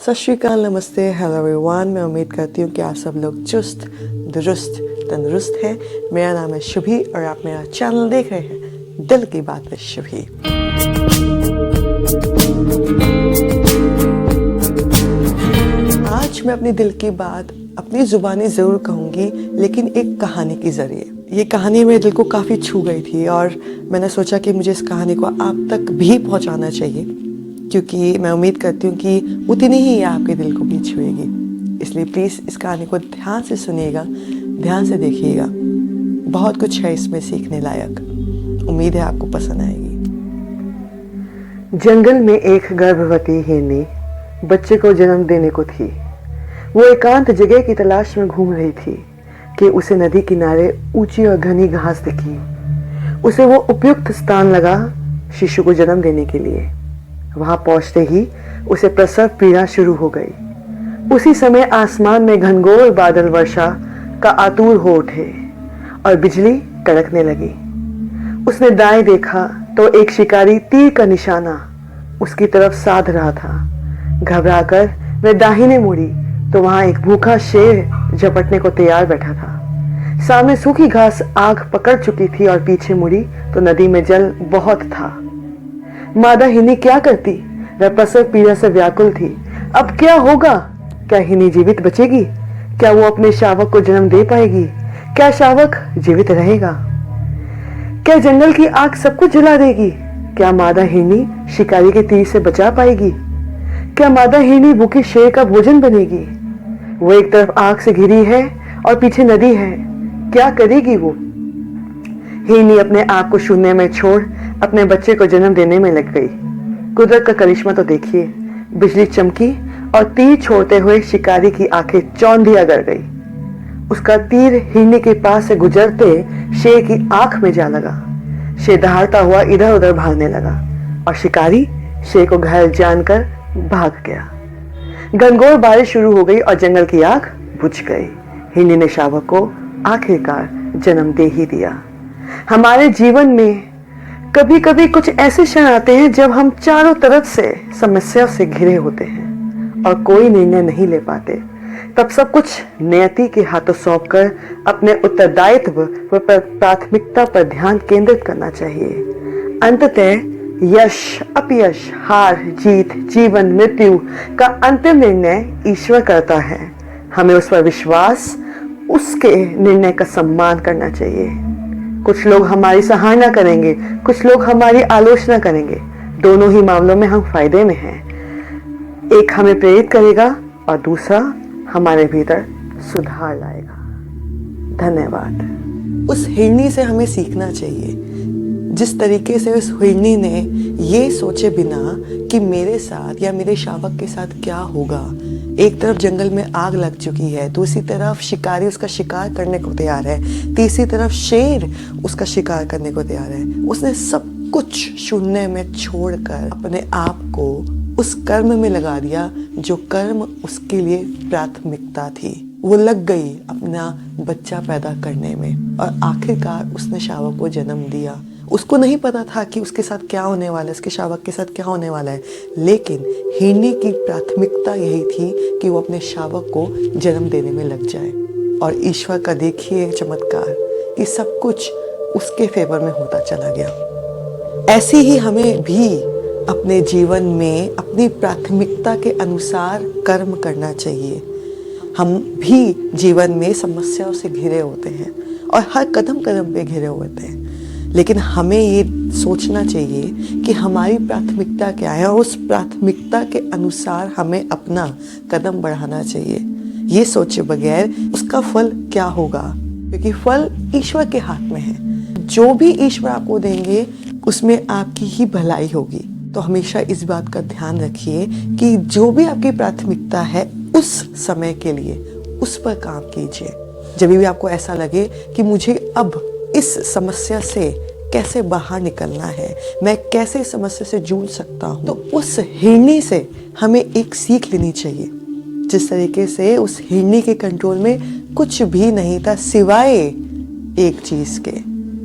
सत श्री अकाल, नमस्ते, हेलो एवरीवन। मैं उम्मीद करती हूँ कि आप सब लोग चुस्त दुरुस्त तंदुरुस्त हैं। मेरा नाम है शुभी और आप मेरा चैनल देख रहे हैं दिल की बात में शुभी। आज मैं अपनी दिल की बात अपनी जुबानी ज़रूर कहूँगी, लेकिन एक कहानी के ज़रिए। ये कहानी मेरे दिल को काफ़ी छू गई थी और मैंने सोचा कि मुझे इस कहानी को आप तक भी पहुँचाना चाहिए, क्योंकि मैं उम्मीद करती हूँ कि उतनी ही आपके दिल को भी छुएगी। इसलिए प्लीज़ इस कहानी को ध्यान से सुनिएगा, ध्यान से देखिएगा। बहुत कुछ है इसमें सीखने लायक। उम्मीद है आपको पसंद आएगी। जंगल में एक गर्भवती हिरनी बच्चे को जन्म देने को थी। वो एकांत जगह की तलाश में घूम रही थी कि उसे नदी किनारे ऊंची और घनी घास दिखी। उसे वो उपयुक्त स्थान लगा शिशु को जन्म देने के लिए। वहां पहुंचते ही उसे प्रसव पीड़ा शुरू हो गई। उसी समय आसमान में घनघोर बादल वर्षा का आतुर हो उठे और बिजली कड़कने लगी। उसने दाएं देखा तो एक शिकारी तीर का निशाना उसकी तरफ साध रहा था। घबराकर वह दाहिने मुड़ी तो वहां एक भूखा शेर झपटने को तैयार बैठा था। सामने सूखी घास आग पकड़ चुकी थी और पीछे मुड़ी तो नदी में जल बहुत था। मादा हिरनी क्या करती? वह प्रसव पीड़ा से व्याकुल थी। अब क्या होगा? क्या हिरनी जीवित बचेगी? क्या वो अपने शावक को जन्म दे पाएगी? क्या शावक जीवित रहेगा? क्या जंगल की आग सब कुछ जला देगी? क्या मादा हिरनी शिकारी के तीर से बचा पाएगी? क्या मादा हिरनी भूखे शेर का भोजन बनेगी? वो एक तरफ आग से घिरी है और पीछे नदी है। क्या करेगी वो? हिरनी अपने आप को शून्य में छोड़ अपने बच्चे को जन्म देने में लग गई। कुदरत का करिश्मा तो देखिए। बिजली चमकी और तीर छोड़ते हुए शिकारी की आंखें चौंधिया कर गई। उसका तीर हिरनी के पास से गुजरते शेर की आंख में जा लगा। शेर दहाड़ता हुआ इधर उधर भागने लगा और शिकारी शेर को घायल जानकर भाग गया। घनघोर बारिश शुरू हो गई और जंगल की आग बुझ गई। हिरनी ने शावक को आखिरकार जन्म दे ही दिया। हमारे जीवन में कभी कभी कुछ ऐसे क्षण आते हैं जब हम चारों तरफ से समस्या से घिरे होते हैं और कोई निर्णय नहीं ले पाते। तब सब कुछ नियति के हाथों सौंपकर अपने उत्तरदायित्व व प्राथमिकता पर ध्यान केंद्रित करना चाहिए। अंततः यश अपयश, हार जीत, जीवन मृत्यु का अंतिम निर्णय ईश्वर करता है। हमें उस पर विश्वास, उसके निर्णय का सम्मान करना चाहिए। कुछ लोग हमारी सराहना करेंगे, कुछ लोग हमारी आलोचना करेंगे। दोनों ही मामलों में हम फायदे में हैं। एक हमें प्रेरित करेगा और दूसरा हमारे भीतर सुधार लाएगा। धन्यवाद। उस हिरनी से हमें सीखना चाहिए। जिस तरीके से उस हिरनी ने ये सोचे बिना कि मेरे साथ या मेरे शावक के साथ क्या होगा, एक तरफ जंगल में आग लग चुकी है, दूसरी तरफ शिकारी उसका शिकार करने को तैयार है, तीसरी तरफ शेर उसका शिकार करने को तैयार है। उसने सब कुछ शून्य में छोड़कर अपने आप को उस कर्म में लगा दिया जो कर्म उसके लिए प्राथमिकता थी। वो लग गई अपना बच्चा पैदा करने में और आखिरकार उसने शावक को जन्म दिया। उसको नहीं पता था कि उसके साथ क्या होने वाला है, उसके शावक के साथ क्या होने वाला है, लेकिन हिरनी की प्राथमिकता यही थी कि वो अपने शावक को जन्म देने में लग जाए। और ईश्वर का देखिए चमत्कार कि सब कुछ उसके फेवर में होता चला गया। ऐसे ही हमें भी अपने जीवन में अपनी प्राथमिकता के अनुसार कर्म करना चाहिए। हम भी जीवन में समस्याओं से घिरे होते हैं और हर कदम कदम पे घिरे होते हैं, लेकिन हमें ये सोचना चाहिए कि हमारी प्राथमिकता क्या है और उस प्राथमिकता के अनुसार हमें अपना कदम बढ़ाना चाहिए। ये सोचे बगैर उसका फल क्या होगा, क्योंकि फल ईश्वर के हाथ में है। जो भी ईश्वर आपको देंगे उसमें आपकी ही भलाई होगी। तो हमेशा इस बात का ध्यान रखिए कि जो भी आपकी प्राथमिकता है उस समय के लिए उस पर काम कीजिए। जब भी आपको ऐसा लगे कि मुझे अब इस समस्या से कैसे बाहर निकलना है, मैं कैसे इस समस्या से जूझ सकता हूँ, तो उस हिरनी से हमें एक सीख लेनी चाहिए। जिस तरीके से उस हिरनी के कंट्रोल में कुछ भी नहीं था सिवाय एक चीज के,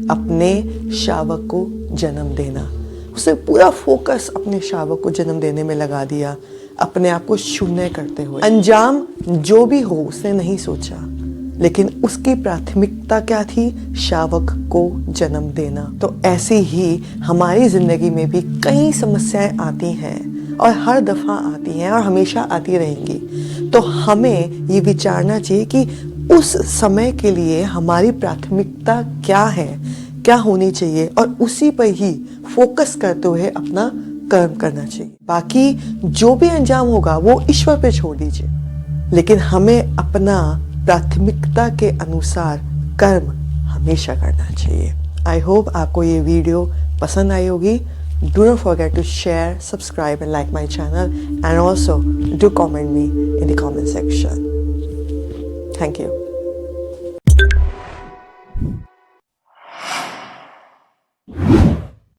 अपने शावक को जन्म देना। उसे पूरा फोकस अपने शावक को जन्म देने में लगा दिया। अपने आप को शून्य करते हुए। अंजाम जो भी हो उसने नहीं सोचा, लेकिन उसकी प्राथमिकता क्या थी? शावक को जन्म देना। तो ऐसी ही हमारी जिंदगी में भी कई समस्याएं आती हैं और हर दफा आती हैं और हमेशा आती रहेंगी। तो हमें ये विचारना चाहिए कि उस समय के लिए हमारी प्राथमिकता क्या है, क्या होनी चाहिए, और उसी पर ही फोकस करते हुए अपना कर्म करना चाहिए। बाकी जो भी अंजाम होगा वो ईश्वर पे छोड़ दीजिए, लेकिन हमें अपना प्राथमिकता के अनुसार कर्म हमेशा करना चाहिए। आई होप आपको ये वीडियो पसंद आई होगी। Do not forget to share, subscribe and like my channel, and also do comment me in the comment section. Thank you.